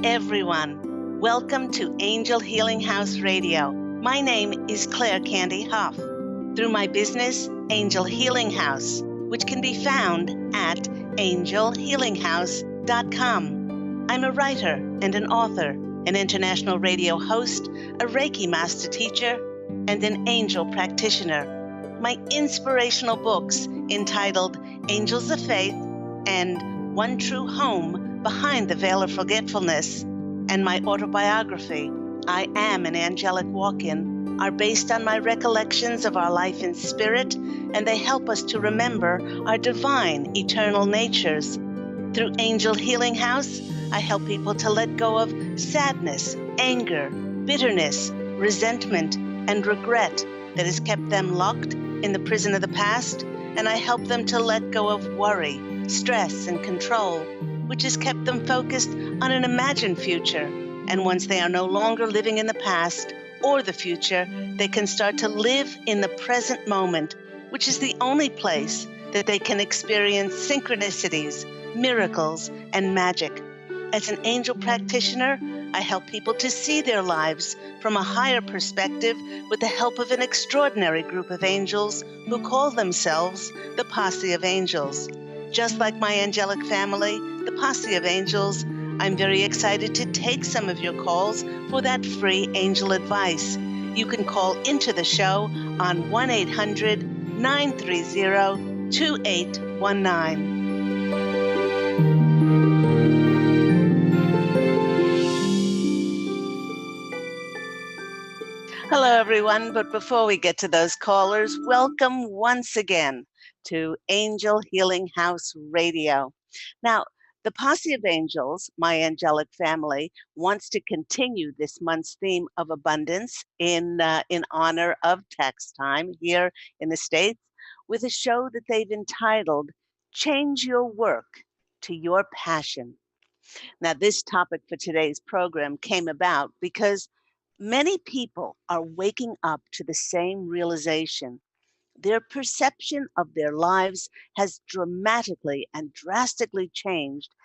everyone. Welcome to Angel Healing House Radio. My name is Candy Hough. Through my business, Angel Healing House, which can be found at angelhealinghouse.com. I'm a writer and an author, an international radio host, a Reiki master teacher, and an angel practitioner. My inspirational books entitled Angels of Faith and One True Home Behind the Veil of Forgetfulness, and my autobiography, I Am an Angelic Walk-In, are based on my recollections of our life in spirit, and they help us to remember our divine, eternal natures. Through Angel Healing House, I help people to let go of sadness, anger, bitterness, resentment, and regret that has kept them locked in the prison of the past, and I help them to let go of worry, stress, and control, which has kept them focused on an imagined future. And once they are no longer living in the past or the future, they can start to live in the present moment, which is the only place that they can experience synchronicities, miracles, and magic. As an angel practitioner, I help people to see their lives from a higher perspective with the help of an extraordinary group of angels who call themselves the Posse of Angels. Just like my angelic family, the Posse of Angels, I'm very excited to take some of your calls for that free angel advice. You can call into the show on 1-800-930-2819. Hello, everyone. But before we get to those callers, welcome once again to Angel Healing House Radio. Now, the Posse of Angels, my angelic family, wants to continue this month's theme of abundance in honor of tax time here in the States with a show that they've entitled Change Your Work to Your Passion. Now, this topic for today's program came about because many people are waking up to the same realization. Their perception of their lives has dramatically and drastically changed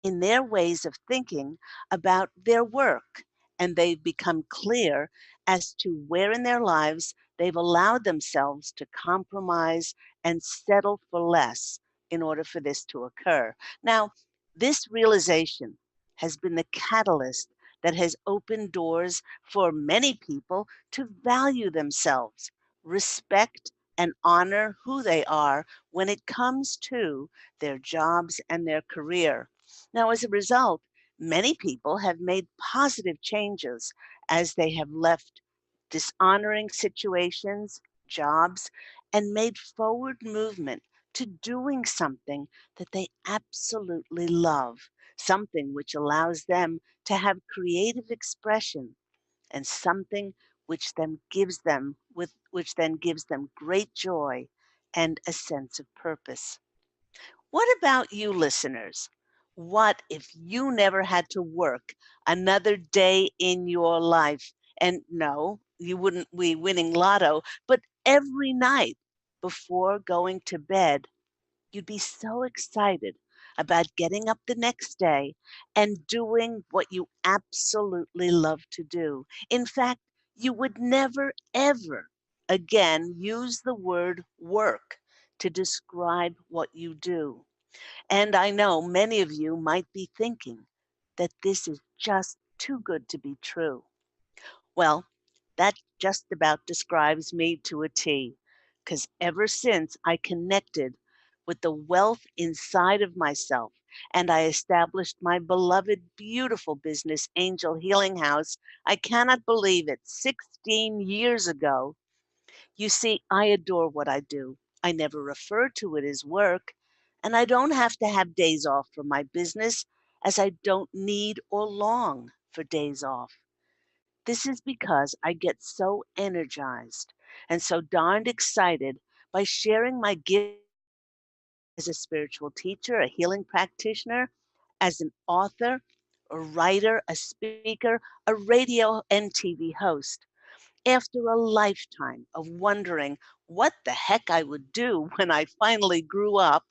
in their ways of thinking about their work, and they've become clear as to where in their lives they've allowed themselves to compromise and settle for less in order for this to occur. Now, this realization has been the catalyst that has opened doors for many people to value themselves, respect and honor who they are when it comes to their jobs and their career. Now, as a result, many people have made positive changes as they have left dishonoring situations, jobs, and made forward movement to doing something that they absolutely love, something which allows them to have creative expression, and something which then gives them great joy and a sense of purpose. What about you listeners? What if you never had to work another day in your life? And no, you wouldn't be winning lotto, but every night before going to bed, you'd be so excited about getting up the next day and doing what you absolutely love to do. In fact, you would never, ever again use the word work to describe what you do. And I know many of you might be thinking that this is just too good to be true. Well, that just about describes me to a T, because ever since I connected with the wealth inside of myself and I established my beloved, beautiful business, Angel Healing House, I cannot believe it, 16 years ago. You see, I adore what I do. I never refer to it as work, and I don't have to have days off from my business, as I don't need or long for days off. This is because I get so energized and so darned excited by sharing my gift as a spiritual teacher, a healing practitioner, as an author, a writer, a speaker, a radio and TV host. After a lifetime of wondering what the heck I would do when I finally grew up,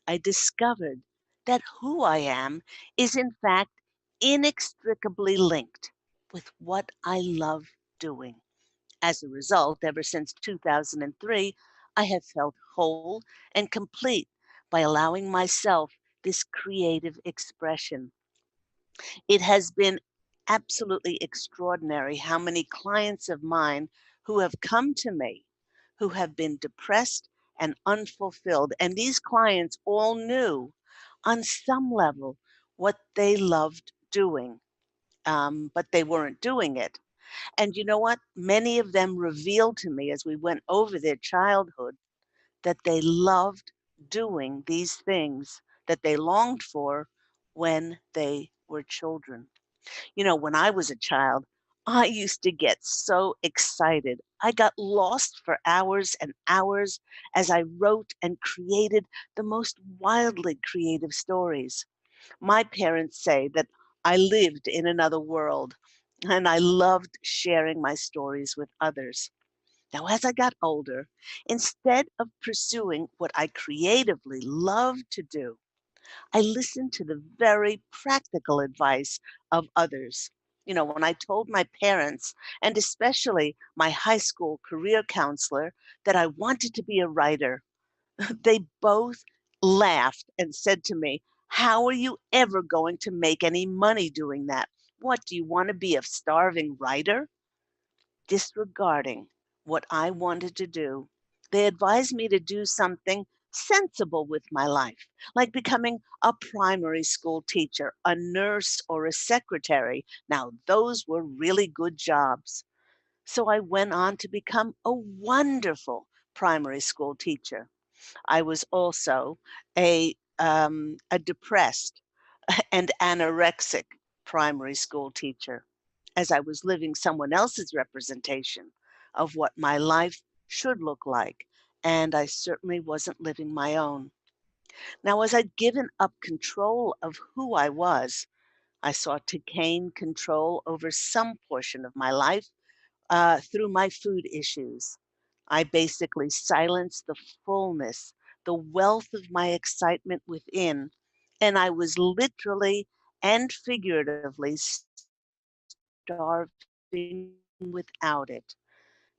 I discovered that who I am is in fact inextricably linked with what I love doing. As a result, ever since 2003, I have felt whole and complete by allowing myself this creative expression. It has been absolutely extraordinary how many clients of mine who have come to me who have been depressed and unfulfilled. And these clients all knew on some level what they loved doing, but they weren't doing it. And you know what? Many of them revealed to me as we went over their childhood that they loved doing these things that they longed for when they were children. You know, when I was a child, I used to get so excited. I got lost for hours and hours as I wrote and created the most wildly creative stories. My parents say that I lived in another world and I loved sharing my stories with others. Now, as I got older, instead of pursuing what I creatively loved to do, I listened to the very practical advice of others. You know, when I told my parents, and especially my high school career counselor, that I wanted to be a writer, they both laughed and said to me, "How are you ever going to make any money doing that? What, do you want to be a starving writer?" Disregarding what I wanted to do, they advised me to do something sensible with my life, like becoming a primary school teacher, a nurse, or a secretary. Now, those were really good jobs. So I went on to become a wonderful primary school teacher. I was also a depressed and anorexic primary school teacher, as I was living someone else's representation of what my life should look like, and I certainly wasn't living my own. Now, as I'd given up control of who I was, I sought to gain control over some portion of my life through my food issues. I basically silenced the fullness, the wealth of my excitement within, and I was literally and figuratively starving without it.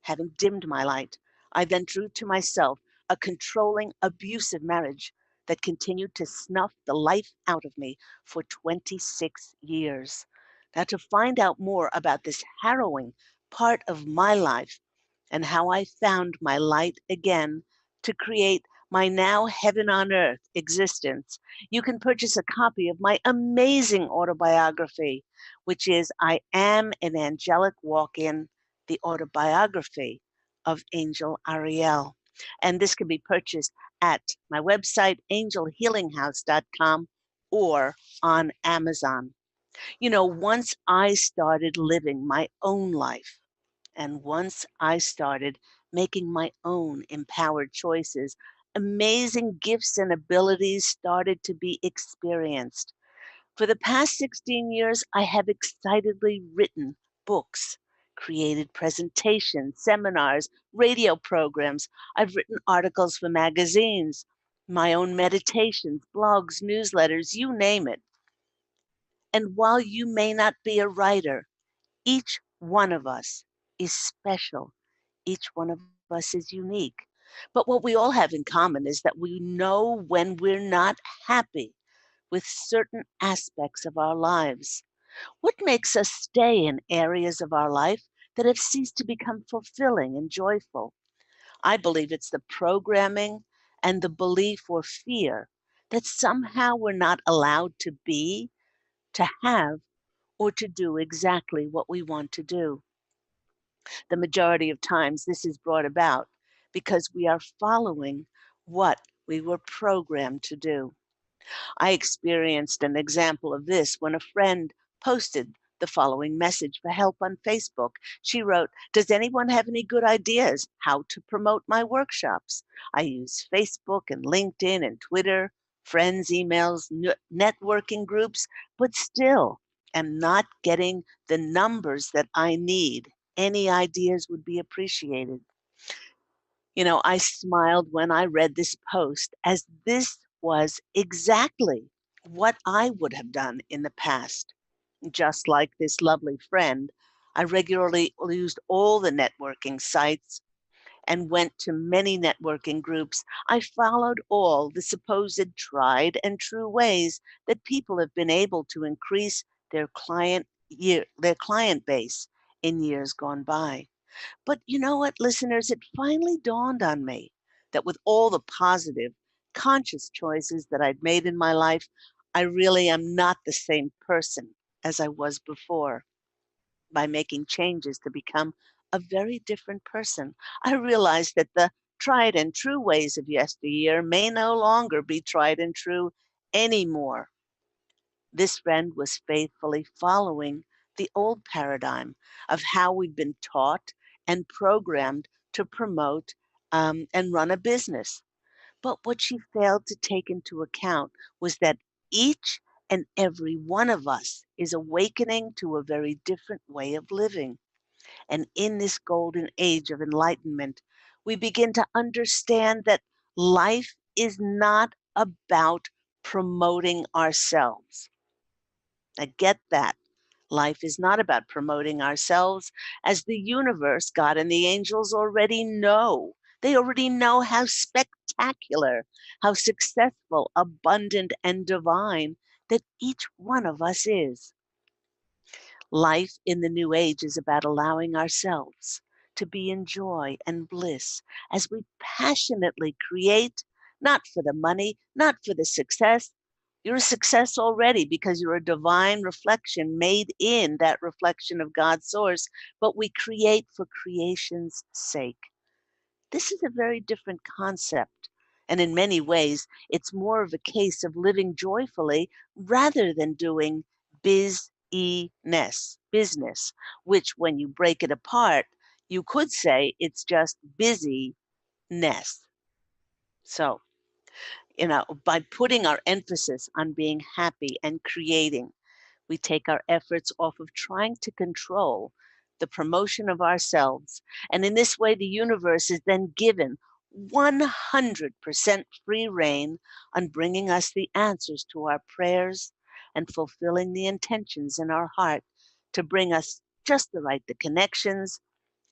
Having dimmed my light, I then drew to myself a controlling, abusive marriage that continued to snuff the life out of me for 26 years. Now, to find out more about this harrowing part of my life and how I found my light again to create my now heaven on earth existence, you can purchase a copy of my amazing autobiography, which is I Am an Angelic Walk In, the autobiography of Angel Ariel. And this can be purchased at my website, angelhealinghouse.com, or on Amazon. You know, once I started living my own life, and once I started making my own empowered choices, amazing gifts and abilities started to be experienced. For the past 16 years, I have excitedly written books, created presentations, seminars, radio programs. I've written articles for magazines, my own meditations, blogs, newsletters, you name it. And while you may not be a writer, each one of us is special. Each one of us is unique. But what we all have in common is that we know when we're not happy with certain aspects of our lives. What makes us stay in areas of our life that have ceased to become fulfilling and joyful? I believe it's the programming and the belief or fear that somehow we're not allowed to be, to have, or to do exactly what we want to do. The majority of times, this is brought about because we are following what we were programmed to do. I experienced an example of this when a friend posted the following message for help on Facebook. She wrote, "Does anyone have any good ideas how to promote my workshops? I use Facebook and LinkedIn and Twitter, friends, emails, networking groups, but still am not getting the numbers that I need. Any ideas would be appreciated." You know, I smiled when I read this post, as this was exactly what I would have done in the past. Just like this lovely friend, I regularly used all the networking sites and went to many networking groups. I followed all the supposed tried and true ways that people have been able to increase their client base in years gone by. But you know what, listeners, it finally dawned on me that with all the positive, conscious choices that I'd made in my life, I really am not the same person as I was before. By making changes to become a very different person, I realized that the tried and true ways of yesteryear may no longer be tried and true anymore. This friend was faithfully following the old paradigm of how we'd been taught and programmed to promote and run a business. But what she failed to take into account was that each and every one of us is awakening to a very different way of living. And in this golden age of enlightenment, we begin to understand that life is not about promoting ourselves. Now, get that. Life is not about promoting ourselves, as the universe, God, and the angels already know. They already know how spectacular, how successful, abundant, and divine that each one of us is. Life in the new age is about allowing ourselves to be in joy and bliss as we passionately create, not for the money, not for the success. You're a success already because you're a divine reflection made in that reflection of God's source, but we create for creation's sake. This is a very different concept. And in many ways, it's more of a case of living joyfully rather than doing business, which when you break it apart, you could say it's just busyness. So, by putting our emphasis on being happy and creating, we take our efforts off of trying to control the promotion of ourselves. And in this way, the universe is then given 100% free reign on bringing us the answers to our prayers and fulfilling the intentions in our heart to bring us just the connections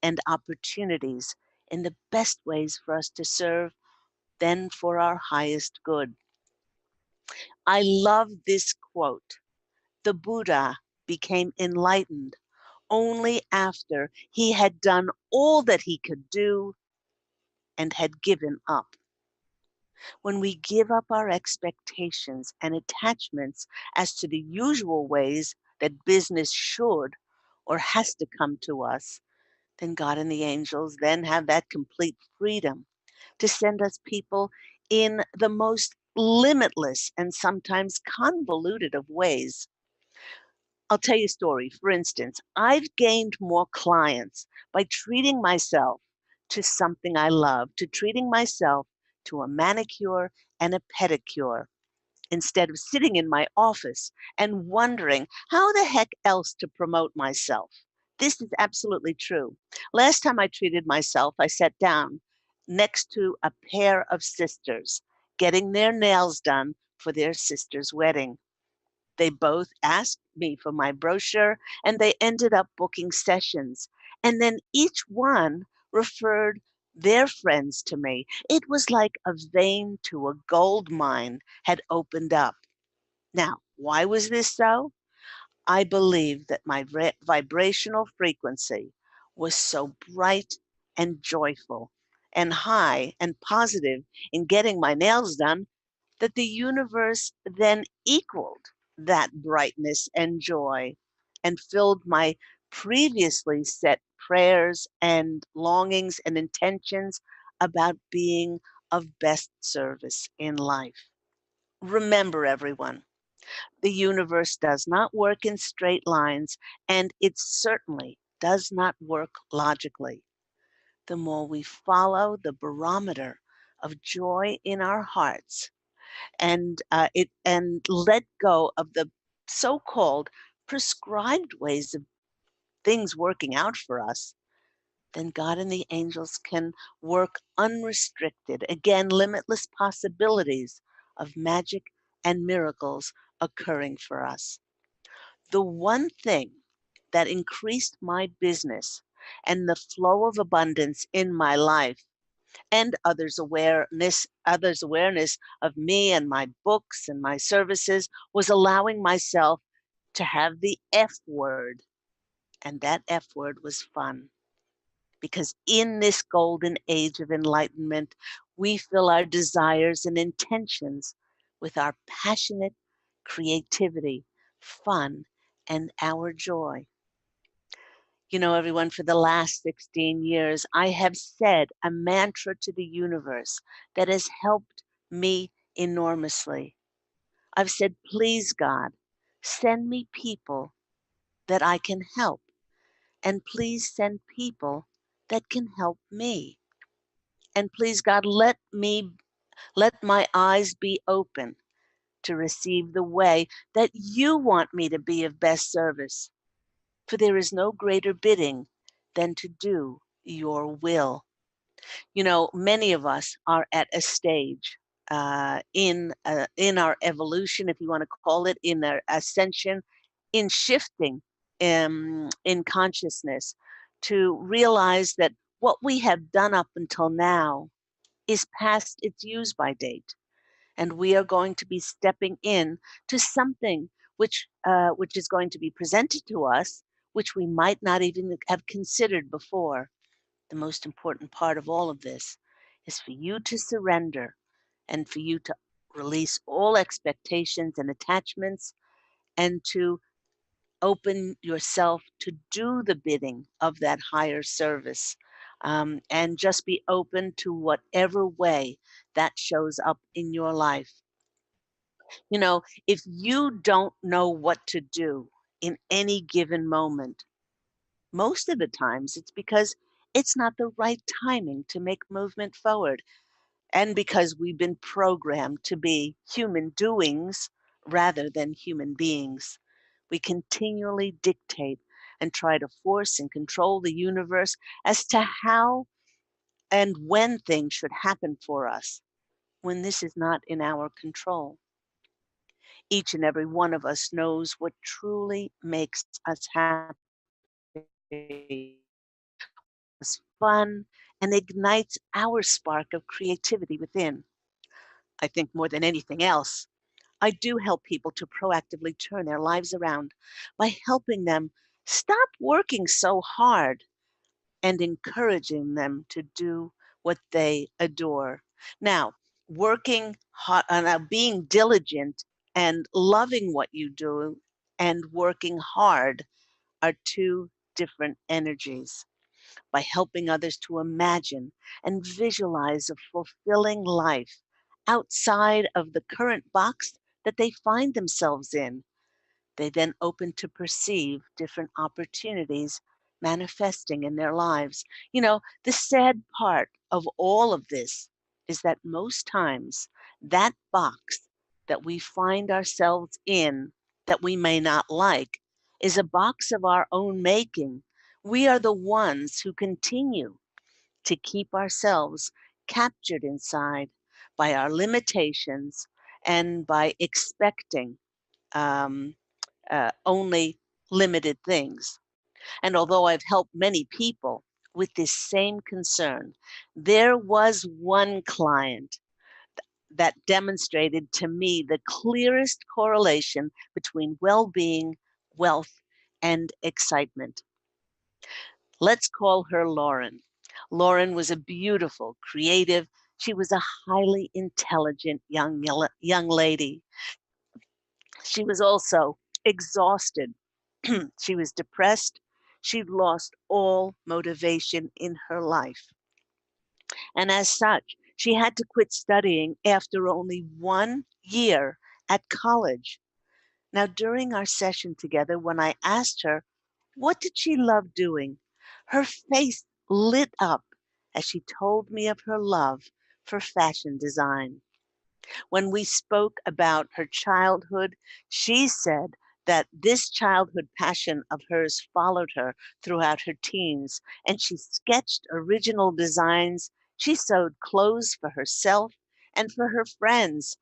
and opportunities in the best ways for us to serve, then for our highest good. I love this quote. The Buddha became enlightened only after he had done all that he could do and had given up. When we give up our expectations and attachments as to the usual ways that business should or has to come to us, then God and the angels then have that complete freedom to send us people in the most limitless and sometimes convoluted of ways. I'll tell you a story. For instance, I've gained more clients by treating myself to something I love, to treating myself to a manicure and a pedicure, instead of sitting in my office and wondering how the heck else to promote myself. This is absolutely true. Last time I treated myself, I sat down next to a pair of sisters getting their nails done for their sister's wedding. They both asked me for my brochure and they ended up booking sessions. And then each one referred their friends to me. It was like a vein to a gold mine had opened up. Now, why was this so? I believe that my vibrational frequency was so bright and joyful and high and positive in getting my nails done that the universe then equaled that brightness and joy and filled my previously set prayers and longings and intentions about being of best service in life. Remember, everyone, the universe does not work in straight lines, and it certainly does not work logically. The more we follow the barometer of joy in our hearts, and let go of the so-called prescribed ways of things working out for us, then God and the angels can work unrestricted, again, limitless possibilities of magic and miracles occurring for us. The one thing that increased my business and the flow of abundance in my life and others awareness of me and my books and my services was allowing myself to have the F word. And that F word was fun. Because in this golden age of enlightenment, we fill our desires and intentions with our passionate creativity, fun, and our joy. You know, everyone, for the last 16 years, I have said a mantra to the universe that has helped me enormously. I've said, please, God, send me people that I can help, and please send people that can help me. And please, God, let my eyes be open to receive the way that you want me to be of best service. For there is no greater bidding than to do your will. You know, many of us are at a stage in our evolution, if you want to call it, in our ascension, in shifting in consciousness to realize that what we have done up until now is past its use by date, and we are going to be stepping in to something which is going to be presented to us, which we might not even have considered before. The most important part of all of this is for you to surrender and for you to release all expectations and attachments and to open yourself to do the bidding of that higher service, and just be open to whatever way that shows up in your life. You know, if you don't know what to do in any given moment, most of the times it's because it's not the right timing to make movement forward, and because we've been programmed to be human doings rather than human beings. We continually dictate and try to force and control the universe as to how and when things should happen for us, when this is not in our control. Each and every one of us knows what truly makes us happy, is fun, and ignites our spark of creativity within. I think more than anything else, I do help people to proactively turn their lives around by helping them stop working so hard and encouraging them to do what they adore. Now, working hard, being diligent and loving what you do and working hard are two different energies. By helping others to imagine and visualize a fulfilling life outside of the current box that they find themselves in, they then open to perceive different opportunities manifesting in their lives. You know, the sad part of all of this is that most times that box that we find ourselves in that we may not like is a box of our own making. We are the ones who continue to keep ourselves captured inside by our limitations and by expecting um, only limited things. And although I've helped many people with this same concern, there was one client that demonstrated to me the clearest correlation between well being, wealth, and excitement. Let's call her Lauren. Lauren was a beautiful, creative, she was a highly intelligent young lady. She was also exhausted. She was depressed. She'd lost all motivation in her life. And as such, she had to quit studying after only 1 year at college. Now, during our session together, when I asked her, what did she love doing? Her face lit up as she told me of her love for fashion design. When we spoke about her childhood, she said that this childhood passion of hers followed her throughout her teens, and she sketched original designs. She sewed clothes for herself and for her friends,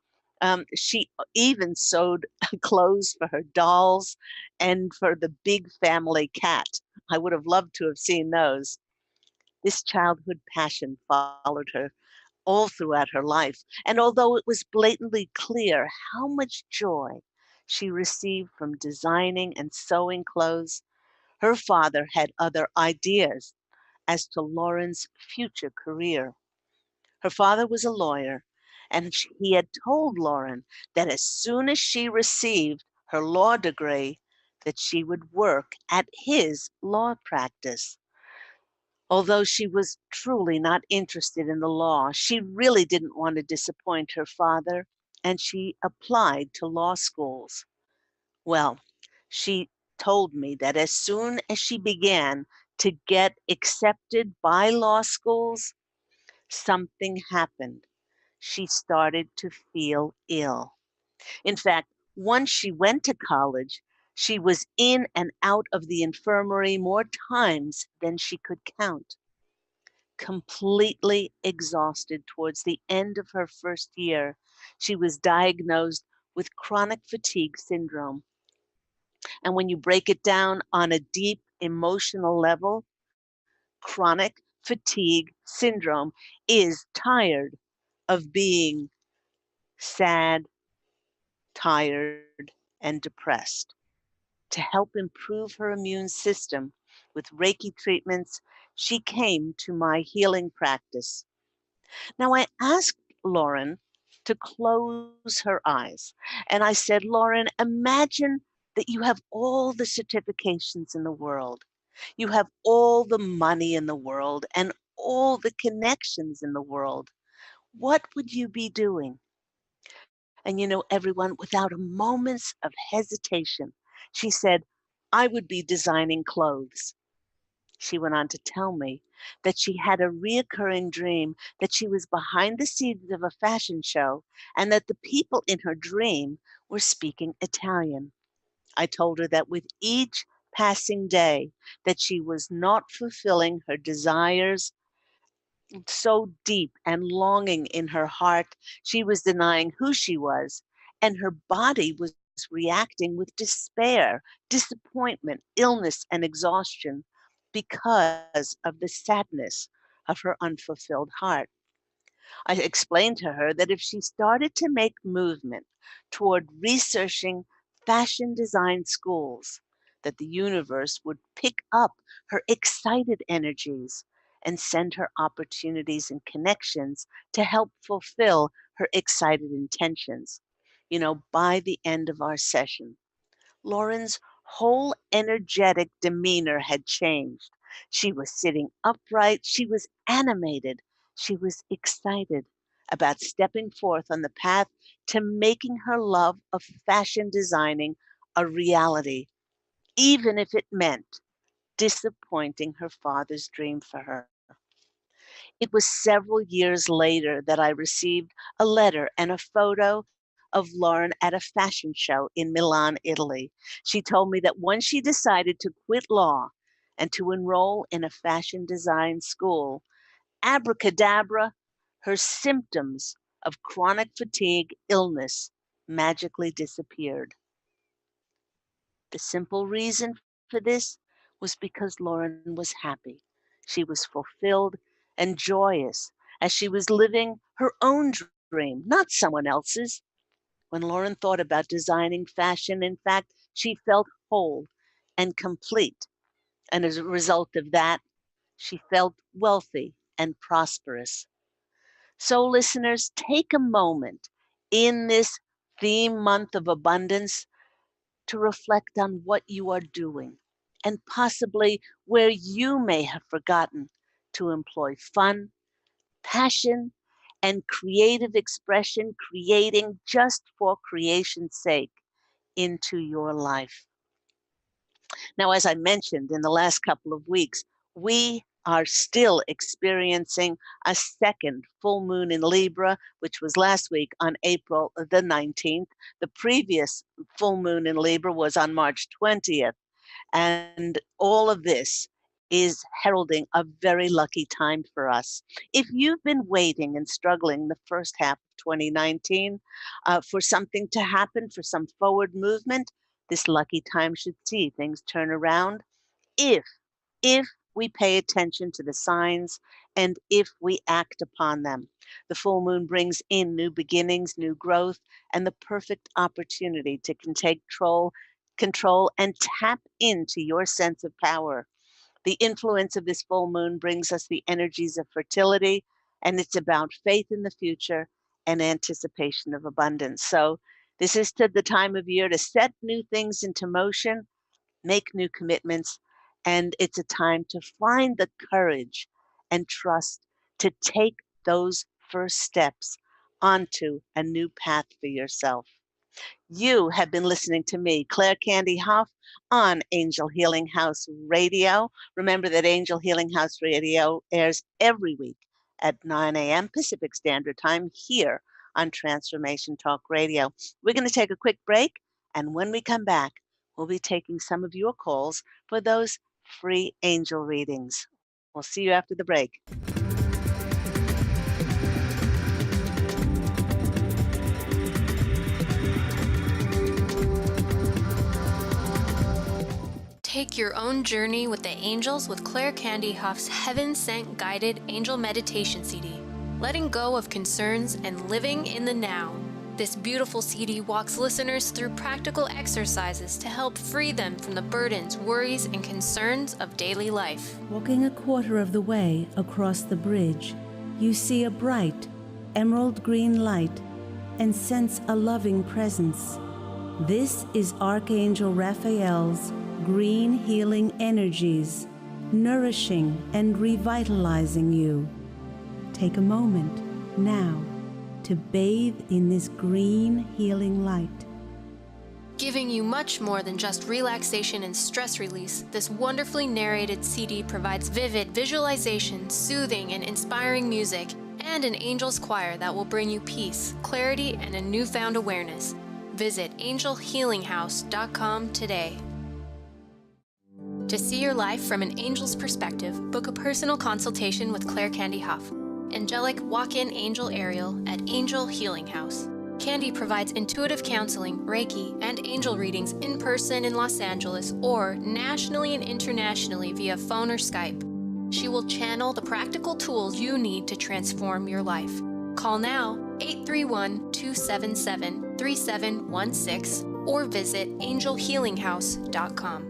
She even sewed clothes for her dolls and for the big family cat. I would have loved to have seen those. This childhood passion followed her all throughout her life, and although it was blatantly clear how much joy she received from designing and sewing clothes, her father had other ideas as to Lauren's future career. Her father was a lawyer, and he had told Lauren that as soon as she received her law degree, that she would work at his law practice. Although she was truly not interested in the law, she really didn't want to disappoint her father, and she applied to law schools. Well, she told me that as soon as she began to get accepted by law schools, something happened. She started to feel ill. In fact, once she went to college, she was in and out of the infirmary more times than she could count. Completely exhausted towards the end of her first year, she was diagnosed with chronic fatigue syndrome. And when you break it down on a deep emotional level, chronic fatigue syndrome is tired of being sad, tired, and depressed. To help improve her immune system with Reiki treatments, she came to my healing practice. Now, I asked Lauren to close her eyes, and I said, Lauren, imagine that you have all the certifications in the world. You have all the money in the world and all the connections in the world. What would you be doing? And everyone, without a moment's of hesitation, she said, I would be designing clothes. She went on to tell me that she had a reoccurring dream that she was behind the scenes of a fashion show and that the people in her dream were speaking Italian. I told her that with each passing day that she was not fulfilling her desires so deep and longing in her heart, she was denying who she was, and her body was reacting with despair, disappointment, illness, and exhaustion because of the sadness of her unfulfilled heart. I explained to her that if she started to make movement toward researching fashion design schools, that the universe would pick up her excited energies and send her opportunities and connections to help fulfill her excited intentions. By the end of our session, Lauren's whole energetic demeanor had changed. She was sitting upright, she was animated, she was excited about stepping forth on the path to making her love of fashion designing a reality, even if it meant disappointing her father's dream for her. It was several years later that I received a letter and a photo of Lauren at a fashion show in Milan, Italy. She told me that once she decided to quit law and to enroll in a fashion design school, abracadabra, her symptoms of chronic fatigue illness magically disappeared. The simple reason for this was because Lauren was happy. She was fulfilled and joyous as she was living her own dream, not someone else's. When Lauren thought about designing fashion, in fact, she felt whole and complete. And as a result of that, she felt wealthy and prosperous. So, listeners, take a moment in this theme month of abundance to reflect on what you are doing and possibly where you may have forgotten to employ fun, passion, and creative expression, creating just for creation's sake into your life. Now, as I mentioned in the last couple of weeks, we are still experiencing a second full moon in Libra, which was last week on April the 19th. The previous full moon in Libra was on March 20th. And all of this is heralding a very lucky time for us. If you've been waiting and struggling the first half of 2019 for something to happen, for some forward movement, this lucky time should see things turn around if if we pay attention to the signs and if we act upon them. The full moon brings in new beginnings, new growth, and the perfect opportunity to take control and tap into your sense of power. The influence of this full moon brings us the energies of fertility, and it's about faith in the future and anticipation of abundance. So, this is the time of year to set new things into motion, make new commitments, and it's a time to find the courage and trust to take those first steps onto a new path for yourself. You have been listening to me, Claire Candy Hough, on Angel Healing House Radio. Remember that Angel Healing House Radio airs every week at 9 a.m. Pacific Standard Time here on Transformation Talk Radio. We're going to take a quick break, and when we come back, we'll be taking some of your calls for those free angel readings. We'll see you after the break. Take your own journey with the angels with Claire Candy Hough's Heaven Sent Guided Angel Meditation CD, letting go of concerns and living in the now. This beautiful CD walks listeners through practical exercises to help free them from the burdens, worries, and concerns of daily life. Walking a quarter of the way across the bridge, you see a bright, emerald green light and sense a loving presence. This is Archangel Raphael's green healing energies, nourishing and revitalizing you. Take a moment now to bathe in this green healing light. Giving you much more than just relaxation and stress release, this wonderfully narrated CD provides vivid visualization, soothing and inspiring music, and an angel's choir that will bring you peace, clarity, and a newfound awareness. Visit angelhealinghouse.com today. To see your life from an angel's perspective, book a personal consultation with Claire Candy Hough, angelic walk-in angel Ariel at Angel Healing House. Candy provides intuitive counseling, Reiki, and angel readings in person in Los Angeles or nationally and internationally via phone or Skype. She will channel the practical tools you need to transform your life. Call now 831-277-3716 or visit angelhealinghouse.com.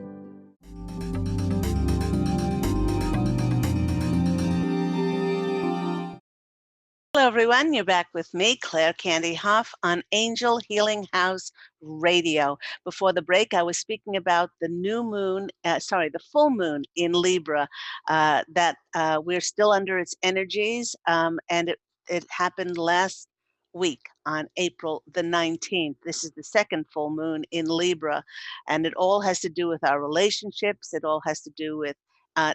Hello, everyone. You're back with me, Claire Candy Hough, on Angel Healing House Radio. Before the break, I was speaking about the the full moon in Libra, that we're still under its energies, and it happened last week on April the 19th. This is the second full moon in Libra, and it all has to do with our relationships. It all has to do with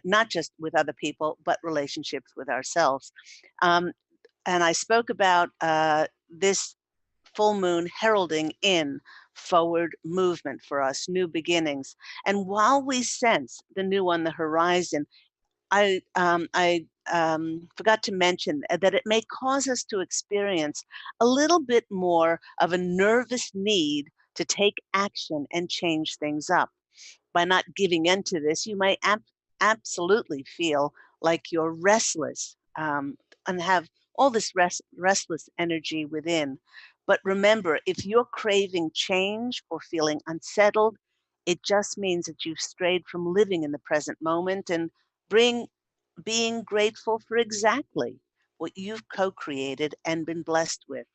not just with other people, but relationships with ourselves. And I spoke about this full moon heralding in forward movement for us, new beginnings. And while we sense the new on the horizon, I forgot to mention that it may cause us to experience a little bit more of a nervous need to take action and change things up. By not giving in to this, you might absolutely feel like you're restless, and have all this restless energy within. But remember, if you're craving change or feeling unsettled, it just means that you've strayed from living in the present moment and being grateful for exactly what you've co-created and been blessed with.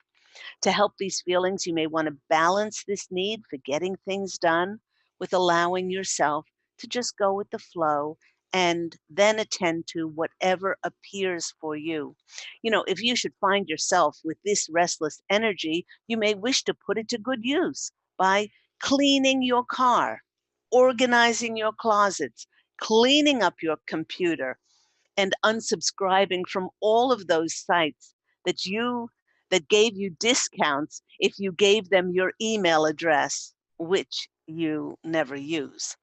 To help these feelings, you may want to balance this need for getting things done with allowing yourself to just go with the flow and then attend to whatever appears for you. You know, if you should find yourself with this restless energy, you may wish to put it to good use by cleaning your car, organizing your closets, cleaning up your computer, and unsubscribing from all of those sites that gave you discounts if you gave them your email address, which you never use.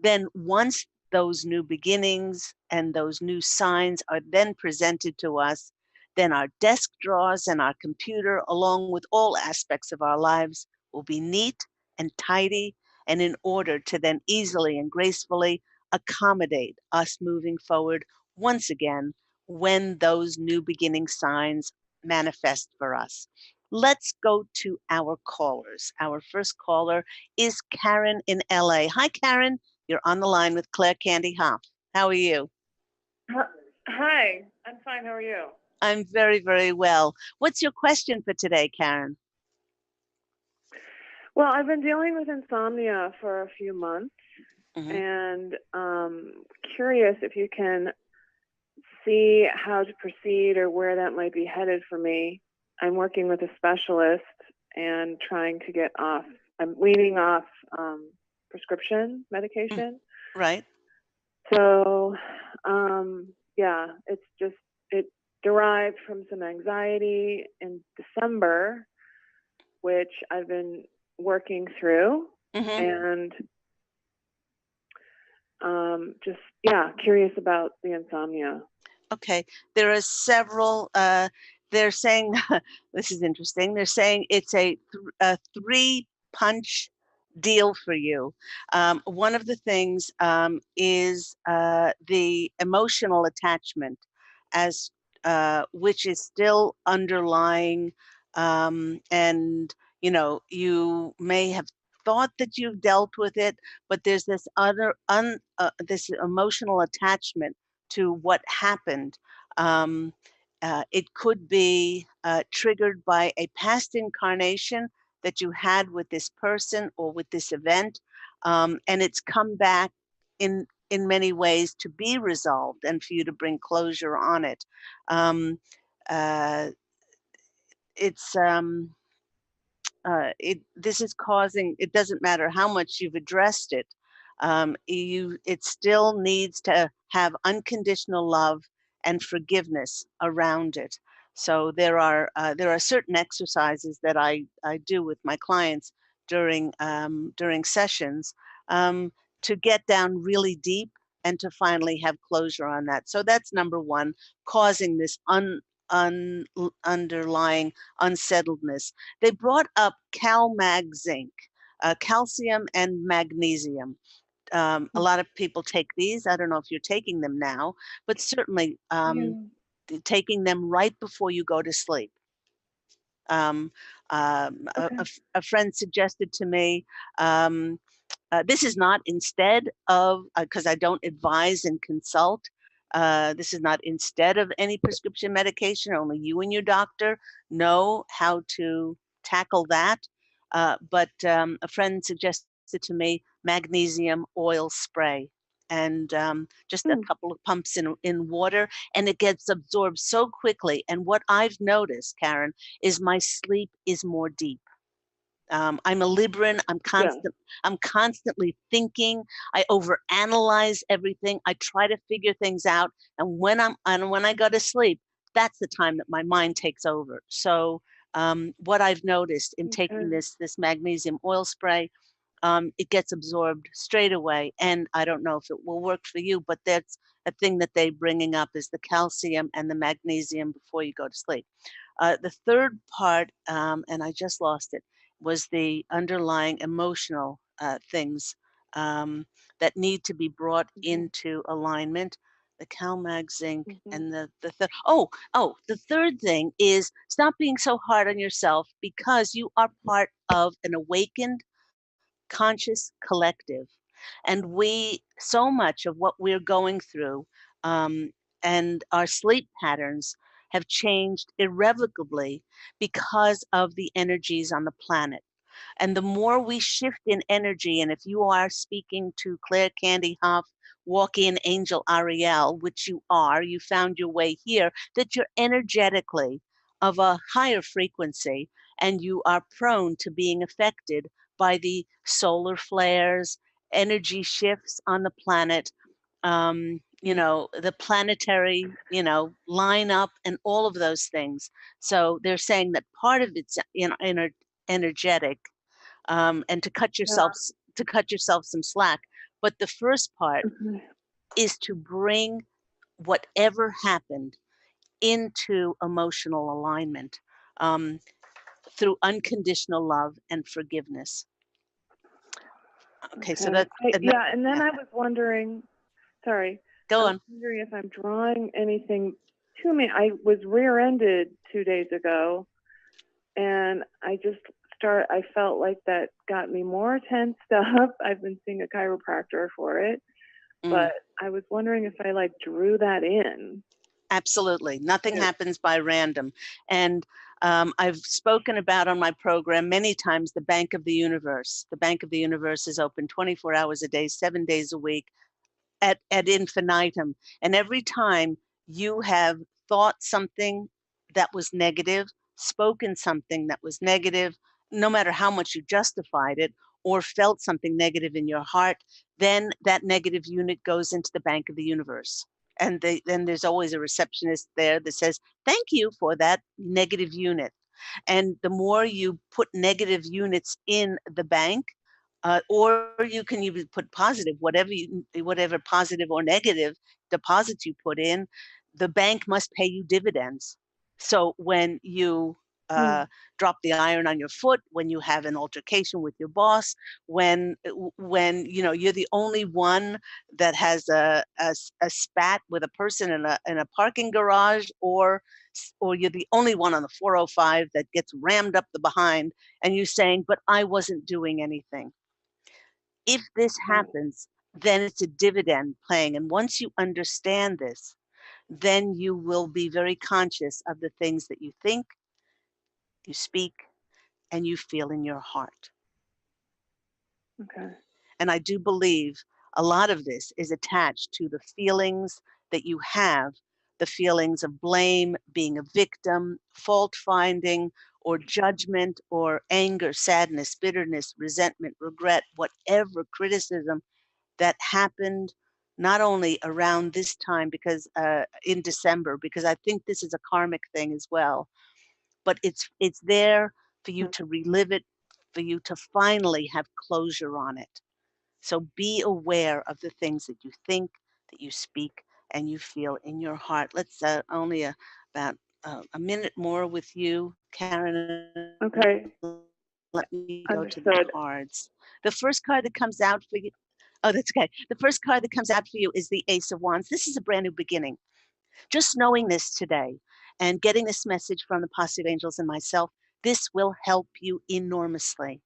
Then once those new beginnings and those new signs are then presented to us, then our desk drawers and our computer, along with all aspects of our lives, will be neat and tidy and in order to then easily and gracefully accommodate us moving forward once again when those new beginning signs manifest for us. Let's go to our callers. Our first caller is Karen in LA. Hi, Karen. You're on the line with Claire Candy Hough. How are you? Hi, I'm fine. How are you? I'm very, very well. What's your question for today, Karen? Well, I've been dealing with insomnia for a few months, Mm-hmm. and curious if you can see how to proceed or where that might be headed for me. I'm working with a specialist and trying to get off. I'm weaning off prescription medication. Right. So, yeah, it derived from some anxiety in December, which I've been working through, Mm-hmm. and curious about the insomnia. Okay. There are several, they're saying, this is interesting. They're saying it's a three punch deal for you. One of the things is the emotional attachment, as which is still underlying, and you may have thought that you've dealt with it, but there's this other this emotional attachment to what happened. Um, it could be triggered by a past incarnation that you had with this person or with this event, and it's come back in many ways to be resolved and for you to bring closure on it. Um, uh, it's this is causing, it doesn't matter how much you've addressed it, it still needs to have unconditional love and forgiveness around it. So there are certain exercises that I do with my clients during sessions, um, to get down really deep and to finally have closure on that. So that's number one, causing this un, underlying unsettledness. They brought up CalMag zinc, calcium and magnesium. A lot of people take these. I don't know if you're taking them now, but certainly Yeah. taking them right before you go to sleep. Um, Okay. a friend suggested to me, um, this is not instead of, because I don't advise and consult. This is not instead of any prescription medication. Only you and your doctor know how to tackle that. But a friend suggested to me magnesium oil spray and just a Hmm. couple of pumps in water, and it gets absorbed so quickly. And what I've noticed, Karen, is my sleep is more deep. I'm a Libran. Yeah. I'm constantly thinking. I overanalyze everything. I try to figure things out. And when I go to sleep, that's the time that my mind takes over. So what I've noticed in taking Okay. this magnesium oil spray, it gets absorbed straight away. And I don't know if it will work for you, but that's a thing that they're bringing up is the calcium and the magnesium before you go to sleep. The third part, and I just lost it, was the underlying emotional things that need to be brought Mm-hmm. into alignment. The CalMag zinc Mm-hmm. and the third thing is stop being so hard on yourself because you are part of an awakened conscious collective. And so much of what we're going through, um, and our sleep patterns have changed irrevocably because of the energies on the planet. And the more we shift in energy, and if you are speaking to Claire Candy Hough, walk in Angel Ariel, which you are, you found your way here, that you're energetically of a higher frequency and you are prone to being affected by the solar flares, energy shifts on the planet, the planetary, line up and all of those things. So they're saying that part of it's energetic, and to cut yourself some slack. But the first part Okay. is to bring whatever happened into emotional alignment, um, through unconditional love and forgiveness. Okay, so Okay. and Yeah, and then yeah, I was wondering, sorry, I go was on. wondering if I'm drawing anything to me. I was rear-ended 2 days ago, and I felt like that got me more tensed up. I've been seeing a chiropractor for it, Mm, but I was wondering if I like drew that in. absolutely. Nothing Yeah. happens by random. And I've spoken about on my program many times the Bank of the Universe. The Bank of the Universe is open 24 hours a day, 7 days a week, at infinitum. And every time you have thought something that was negative, spoken something that was negative, no matter how much you justified it, or felt something negative in your heart, then that negative unit goes into the Bank of the Universe. And then there's always a receptionist there that says, thank you for that negative unit. And the more you put negative units in the bank, or you can even put positive, whatever positive or negative deposits you put in, the bank must pay you dividends. So when you Mm. drop the iron on your foot, when you have an altercation with your boss, when you're the only one that has a spat with a person in a parking garage, or you're the only one on the 405 that gets rammed up the behind, and you're saying, but I wasn't doing anything. If this Right. happens, then it's a dividend playing. And once you understand this, then you will be very conscious of the things that you think, you speak, and you feel in your heart. Okay. And I do believe a lot of this is attached to the feelings that you have, the feelings of blame, being a victim, fault finding, or judgment, or anger, sadness, bitterness, resentment, regret, whatever criticism that happened not only around this time, because in December, because I think this is a karmic thing as well, but it's there for you Mm. to relive it, for you to finally have closure on it. So be aware of the things that you think, that you speak, and you feel in your heart. Let's only about a minute more with you, Karen. Let Okay. me go to the cards. Understood. The first card that comes out for you, oh, that's okay. The first card that comes out for you is the Ace of Wands. This is a brand new beginning. Just knowing this today and getting this message from the Posse of Angels and myself, this will help you enormously.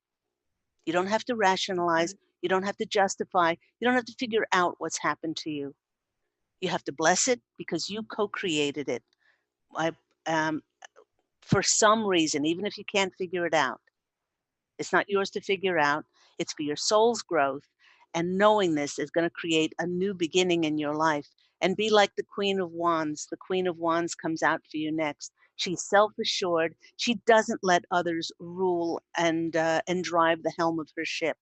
You don't have to rationalize. Okay. You don't have to justify. You don't have to figure out what's happened to you. You have to bless it because you co-created it. I, um, for some reason, even if you can't figure it out, it's not yours to figure out. It's for your soul's growth. And knowing this is going to create a new beginning in your life. And be like the Queen of Wands. The Queen of Wands comes out for you next. She's self-assured. She doesn't let others rule and drive the helm of her ship.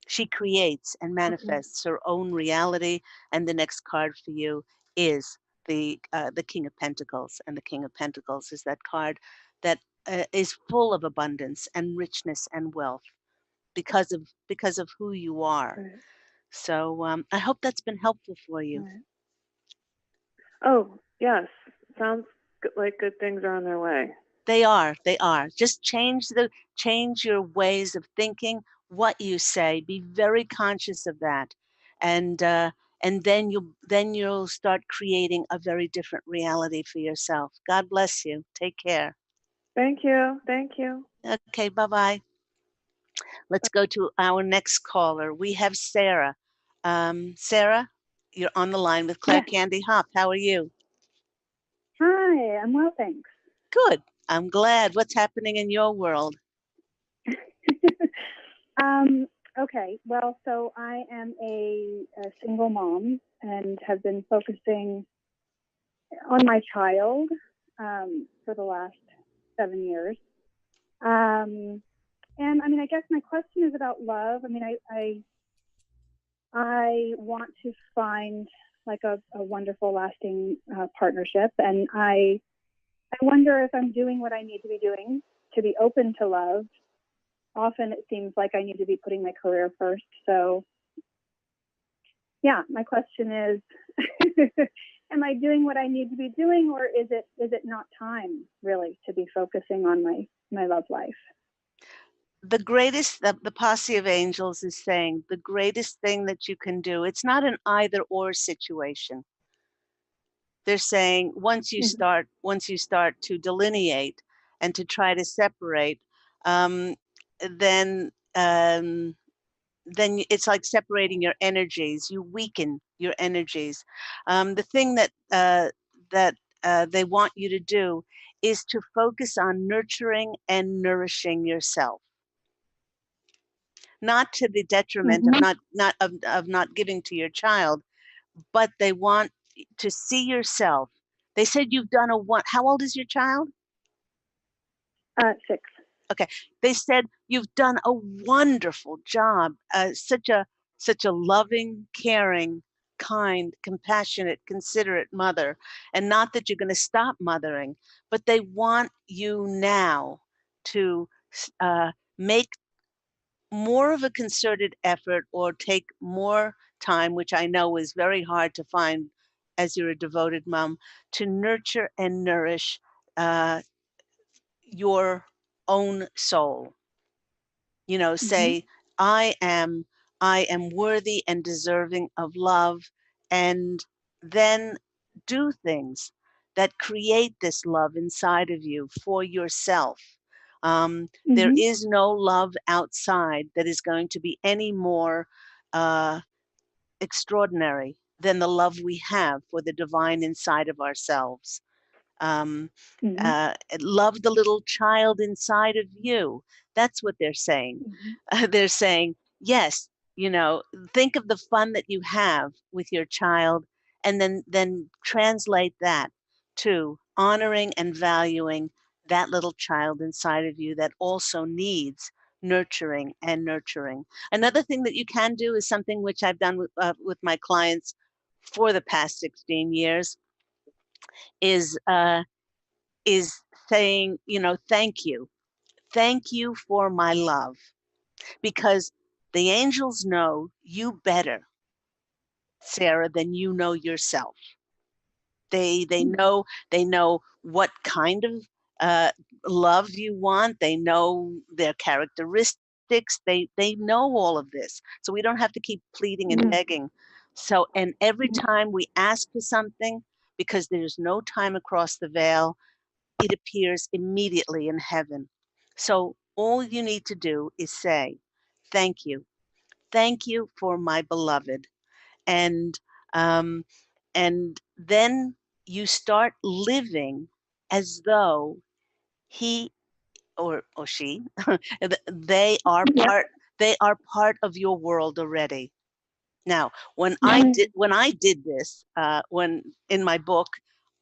She creates and Okay. manifests her own reality. And the next card for you is the King of Pentacles. And the King of Pentacles is that card that is full of abundance and richness and wealth because of who you are. Right. So I hope that's been helpful for you. Right. Oh, yes. Sounds like good things are on their way. They are. They are. Just change your ways of thinking, what you say. Be very conscious of that, and then you'll start creating a very different reality for yourself. God bless you. Take care. Thank you. Thank you. Okay. Bye bye. Let's go to our next caller. We have Sarah. Sarah, you're on the line with Claire Yes. Candy Hough. How are you? Hi, I'm well, thanks. Good. I'm glad. What's happening in your world? um, okay, well, so I am a single mom and have been focusing on my child for the last 7 years. And I mean, I guess my question is about love. I mean, I want to find like a wonderful, lasting partnership, and I wonder if I'm doing what I need to be doing to be open to love. Often it seems like I need to be putting my career first. So, yeah, my question is, am I doing what I need to be doing, or is it not time really to be focusing on my love life? The Posse of Angels is saying the greatest thing that you can do, it's not an either or situation. They're saying once you start to delineate and to try to separate, um, then then it's like separating your energies. You weaken your energies. The thing that they want you to do is to focus on nurturing and nourishing yourself, not to the detriment of not giving to your child, but they want to see yourself. They said you've done a one. How old is your child? 6. Okay. They said you've done a wonderful job. Such a loving, caring, kind, compassionate, considerate mother. And not that you're going to stop mothering, but they want you now to make more of a concerted effort or take more time, which I know is very hard to find as you're a devoted mom, to nurture and nourish uh, your own soul. Say, I am worthy and deserving of love, and then do things that create this love inside of you for yourself. There is no love outside that is going to be any more extraordinary than the love we have for the divine inside of ourselves. um, Love the little child inside of you. That's what they're saying. They're saying, yes, think of the fun that you have with your child, and then translate that to honoring and valuing that little child inside of you that also needs nurturing. Another thing that you can do is something which I've done with my clients for the past 16 years is saying, thank you. Thank you for my love, because the angels know you better, Sarah, than you know yourself. They know what kind of love you want. They know their characteristics. They know all of this. So we don't have to keep pleading and begging. So, and every time we ask for something, because there's no time across the veil, it appears immediately in heaven. So all you need to do is say, thank you. Thank you for my beloved. And um, and then you start living as though he or she they are part of your world already. Now, when I did this, when in my book,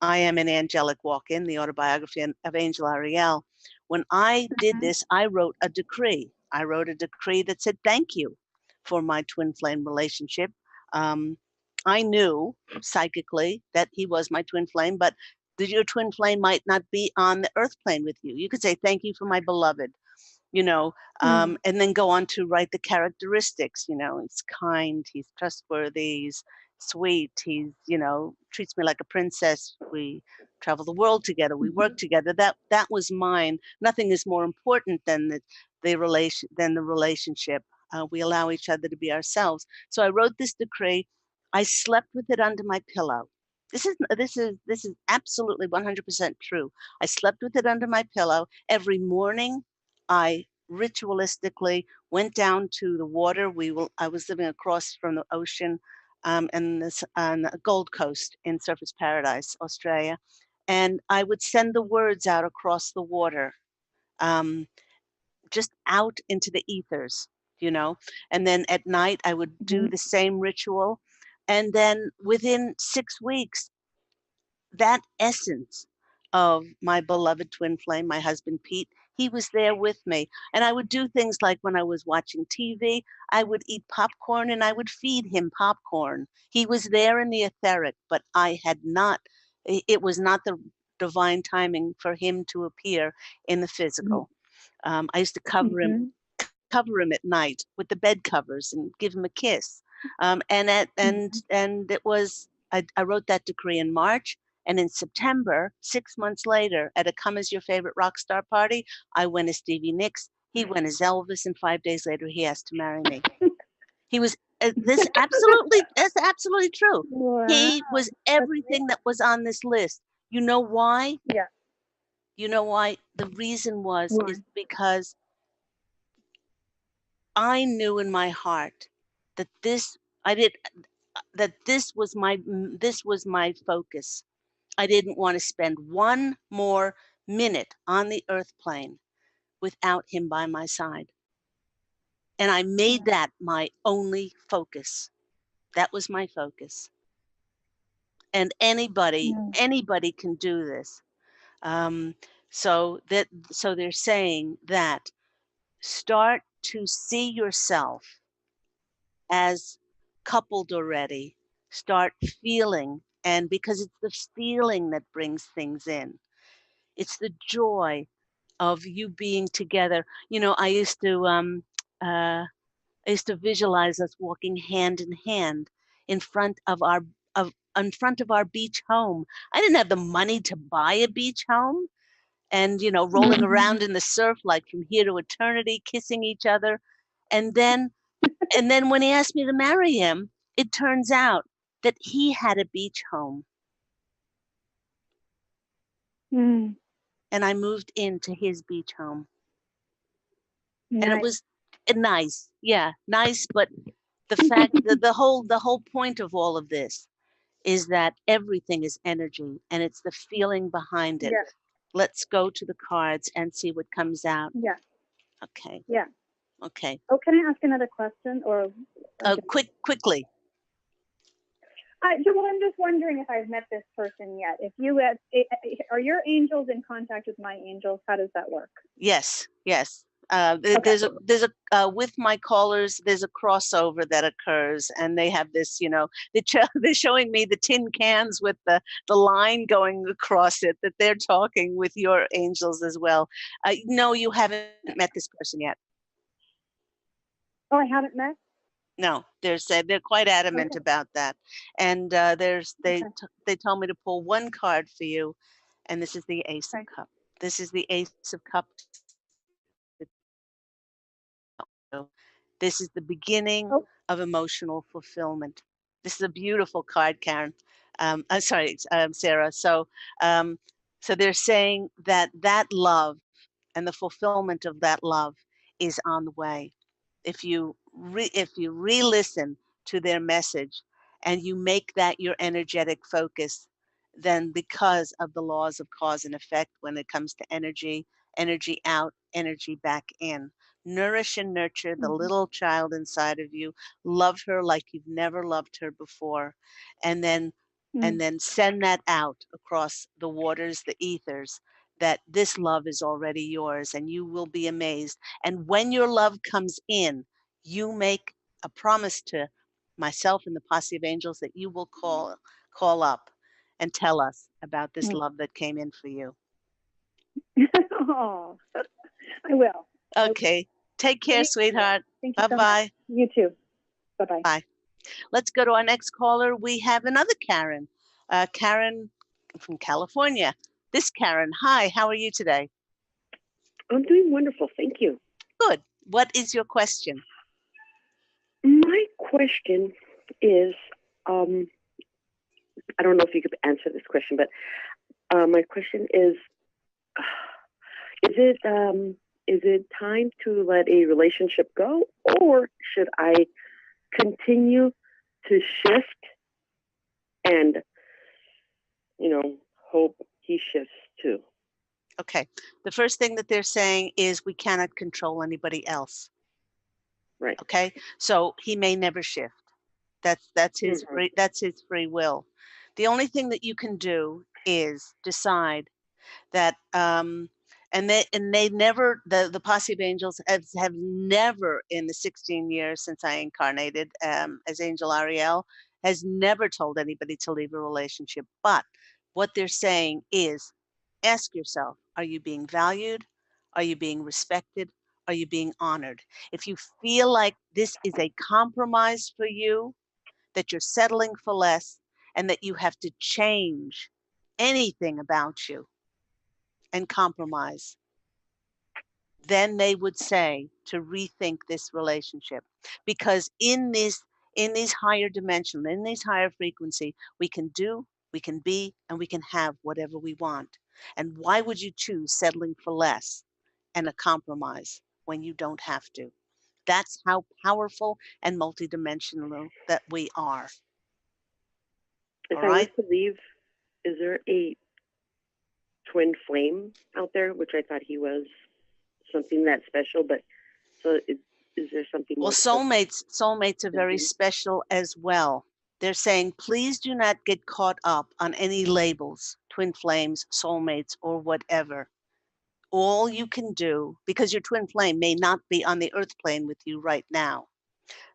I Am an Angelic Walk-In, the autobiography of Angel Ariel, when I did this, I wrote a decree. I wrote a decree that said, thank you for my twin flame relationship. Um, I knew psychically that he was my twin flame, but your twin flame might not be on the earth plane with you. You could say, thank you for my beloved. And then go on to write the characteristics. He's kind, he's trustworthy, he's sweet, treats me like a princess. We travel the world together, we work together. That was mine. Nothing is more important than the relationship. We allow each other to be ourselves. So I wrote this decree. I slept with it under my pillow. This is absolutely 100% true. I slept with it under my pillow. Every morning I ritualistically went down to the water. I was living across from the ocean, and this on the Gold Coast in Surfers Paradise, Australia, and I would send the words out across the water, um, just out into the ethers, And then at night I would do the same ritual, and then within 6 weeks, that essence of my beloved twin flame, my husband Pete, he was there with me. And I would do things like when I was watching TV, I would eat popcorn and I would feed him popcorn. He was there in the etheric, but I had not, it was not the divine timing for him to appear in the physical. I used to cover him at night with the bed covers and give him a kiss. And it was I wrote that decree in March, and in September, 6 months later, at a "Come as Your Favorite Rock Star" party, I went as Stevie Nicks. He went as Elvis, and 5 days later, he asked to marry me. He was that's absolutely true. Wow, He was that's everything that was on this list. You know why? yeah. You know why? The reason Why? is because I knew in my heart that I did this was my focus. I didn't want to spend one more minute on the earth plane without him by my side. And I made that my only focus. That was my focus. And Mm, anybody can do this. Um, so they're saying that start to see yourself as coupled already. Start feeling, and because it's the feeling that brings things in. It's the joy of you being together. You know, uh, I used to visualize us walking hand in hand in front of our beach home. I didn't have the money to buy a beach home, and rolling mhm. around in the surf like from here to eternity, kissing each other. And then and then when he asked me to marry him, it turns out that he had a beach home, Mm, and I moved into his beach home. And it nice. was nice, yeah, nice. But the fact that the whole point of all of this is that everything is energy, and it's the feeling behind it. Yeah, Let's go to the cards and see what comes out. yeah, Okay. yeah. Okay. Oh, can I ask another question, or just? Quickly. Well, I'm just wondering if I've met this person yet. If you are your angels in contact with my angels? How does that work? Yes, yes. Okay. With my callers, there's a crossover that occurs, and they have this, they're showing me the tin cans with the line going across it, that they're talking with your angels as well. No, you haven't met this person yet. Oh, I haven't met. No, they're quite adamant Okay. about that, and Okay. they told me to pull one card for you, and this is the Ace of Okay. Cups. This is the Ace of Cups. This is the beginning Oh. of emotional fulfillment. This is a beautiful card, Karen. I'm sorry, Sarah. Um, so they're saying that love and the fulfillment of that love is on the way. If you re-listen to their message and you make that your energetic focus, then because of the laws of cause and effect when it comes to energy, energy out, energy back in, nourish and nurture the Mhm. little child inside of you. Love her like you've never loved her before, and then Mm. send that out across the waters, the ethers, that this love is already yours, and you will be amazed. And when your love comes in, you make a promise to myself and the Posse of Angels that you will call up and tell us about this Mm. love that came in for you. Oh, I will. Okay. Okay. Take care, Thank you. sweetheart. Thank you so much. Bye-bye. You too. Bye bye. Bye. Let's go to our next caller. We have another Karen. Karen from California. This Karen. Hi, how are you today? I'm doing wonderful. Thank you. Good. What is your question? My question is I don't know if you could answer this question, but my question is it time to let a relationship go, or should I continue to shift and, hope he shifts too? Okay. The first thing that they're saying is we cannot control anybody else. Right. Okay. So he may never shift. That's his Mhm. free will. The only thing that you can do is decide that and they never the Posse of Angels have never in the 16 years since I incarnated as Angel Ariel has never told anybody to leave a relationship. But what they're saying is ask yourself, are you being valued? Are you being respected? are you being honored? If you feel like this is a compromise for you, that you're settling for less, and that you have to change anything about you and compromise, then they would say to rethink this relationship. Because in these higher dimension, in these higher frequency, we can do, we can be, and we can have whatever we want. And why would you choose settling for less and a compromise when you don't have to? That's how powerful and multidimensional that we are. If All I was right? to leave, is there a twin flame out there, which I thought he was something that special, but so is there something Well, more special? soulmates are very special as well. They're saying, please do not get caught up on any labels, twin flames, soulmates, or whatever. All you can do, because your twin flame may not be on the earth plane with you right now,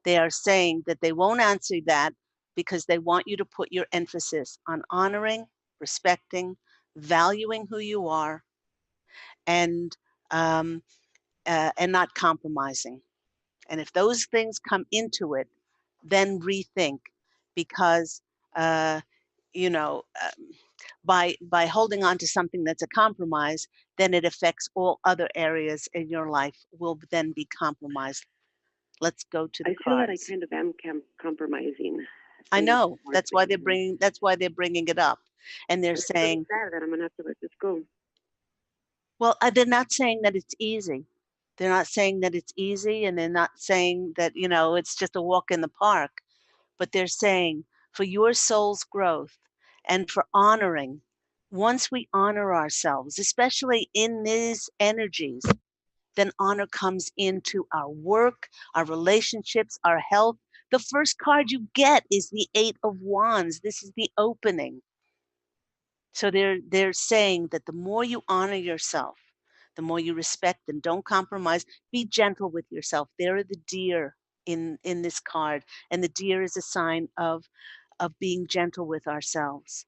they are saying that they won't answer that because they want you to put your emphasis on honoring, respecting, valuing who you are, and um, and not compromising. And if those things come into it, then rethink, because uh, you know, by holding on to something that's a compromise, then it affects all other areas in your life will then be compromised. Let's go to the I feel that I cards. kind of am compromising. I From this know point. that's why they're bringing it up, and they're It's really saying, sad that I'm gonna have to let this go. well, they're not saying that it's easy. They're not saying that it's easy, and they're not saying that, it's just a walk in the park. But they're saying for your soul's growth and for honoring, once we honor ourselves, especially in these energies, then honor comes into our work, our relationships, our health. The first card you get is the Eight of Wands. This is the opening. So they're saying that the more you honor yourself, the more you respect and don't compromise, be gentle with yourself. There are the deer in this card, and the deer is a sign of being gentle with ourselves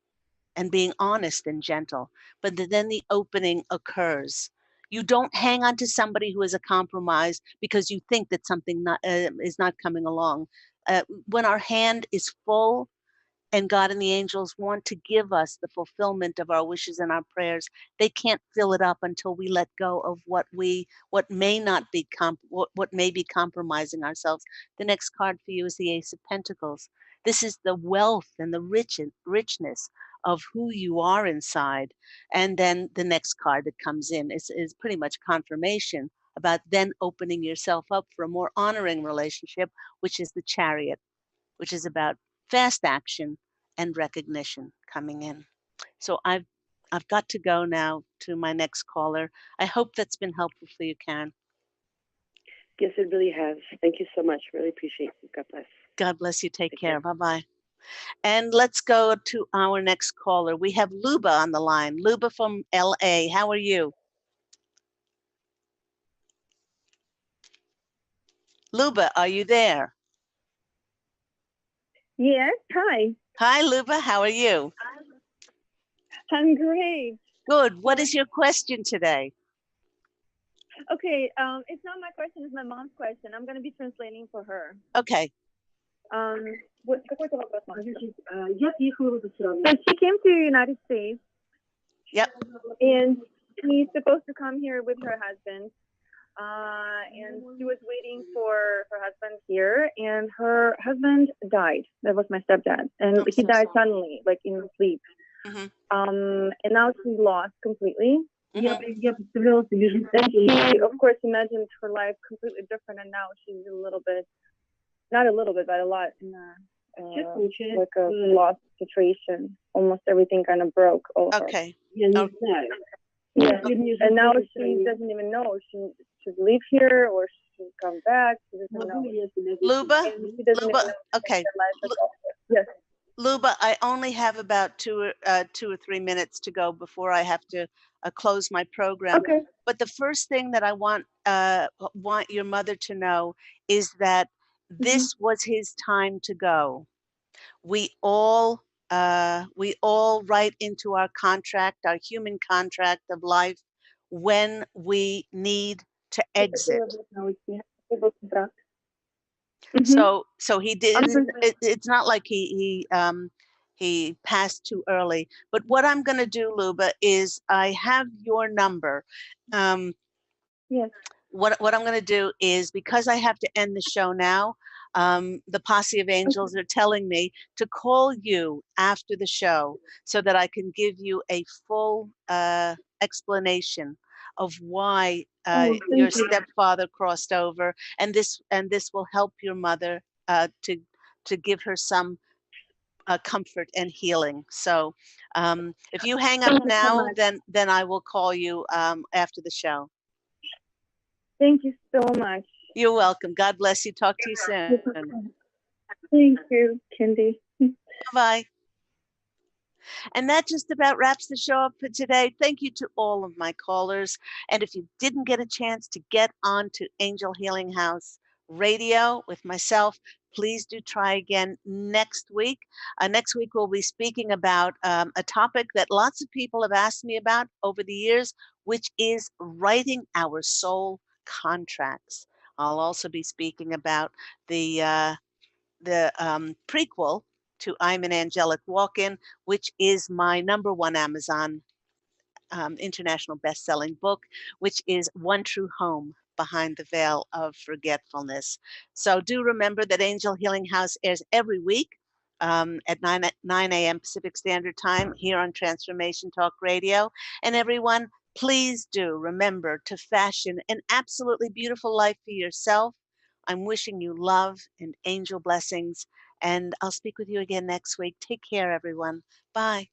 and being honest and gentle. But then the opening occurs. You don't hang on to somebody who is a compromise because you think that something is not coming along. When our hand is full, and God and the angels want to give us the fulfillment of our wishes and our prayers, they can't fill it up until we let go of what may not be what may be compromising ourselves. The next card for you is the Ace of Pentacles. This is the wealth and the richness of who you are inside. And then the next card that comes in is pretty much confirmation about then opening yourself up for a more honoring relationship, which is the Chariot, which is about fast action and recognition coming in. So I've got to go now to my next caller. I hope that's been helpful for you, Karen. Yes, it really has. Thank you so much. Really appreciate it. God bless. God bless you. Take care. Bye-bye. And let's go to our next caller. We have Luba on the line. Luba from LA. How are you? Luba, are you there? Yes, hi. Hi, Luba. How are you? I'm great. Good. What is your question today? Okay, it's not my question, it's my mom's question. I'm going to be translating for her. Okay. Какой-то вопрос, мам. So she came to the United States. Yep. And she's supposed to come here with her husband. And she was waiting for her husband here, and her husband died. That was my stepdad, and he died suddenly, like in sleep. Mm-hmm. And now she's lost completely. Mm-hmm. And she, of course, imagined her life completely different, and now she's a little bit, not a little bit, but a lot in like a lost situation. Almost everything kind of broke over. Okay. Okay. Yeah. And now she doesn't even know if she should leave here or should come back. She doesn't know. Luba? Luba, okay. Yes. Luba, I only have about 2 or 3 minutes to go before I have to close my program. Okay. But the first thing that I want your mother to know is that this was his time to go. We all write into our contract, our human contract of life, when we need to exit. Mhm. So he didn't. It's not like he passed too early. But what I'm going to do, Luba, is I have your number. Yes. What I'm going to do is, because I have to end the show now, the Posse of Angels are telling me to call you after the show so that I can give you a full explanation of why Thank your you. stepfather crossed over, and this will help your mother to give her some comfort and healing. So if you hang up Thank you so now, much. then I will call you after the show. Thank you so much. You're welcome. God bless you. Talk to you soon. Thank you, Candy. Bye-bye. And that just about wraps the show up for today. Thank you to all of my callers. And if you didn't get a chance to get on to Angel Healing House Radio with myself, please do try again next week. Next week, we'll be speaking about a topic that lots of people have asked me about over the years, which is writing our soul contracts. I'll also be speaking about the prequel to I'm an Angelic Walk-In, which is my #1 Amazon international best-selling book, which is One True Home: Behind the Veil of Forgetfulness. So do remember that Angel Healing House airs every week at 9 a.m. Pacific Standard Time here on Transformation Talk Radio. And everyone, please do remember to fashion an absolutely beautiful life for yourself. I'm wishing you love and angel blessings, and I'll speak with you again next week. Take care, everyone. Bye.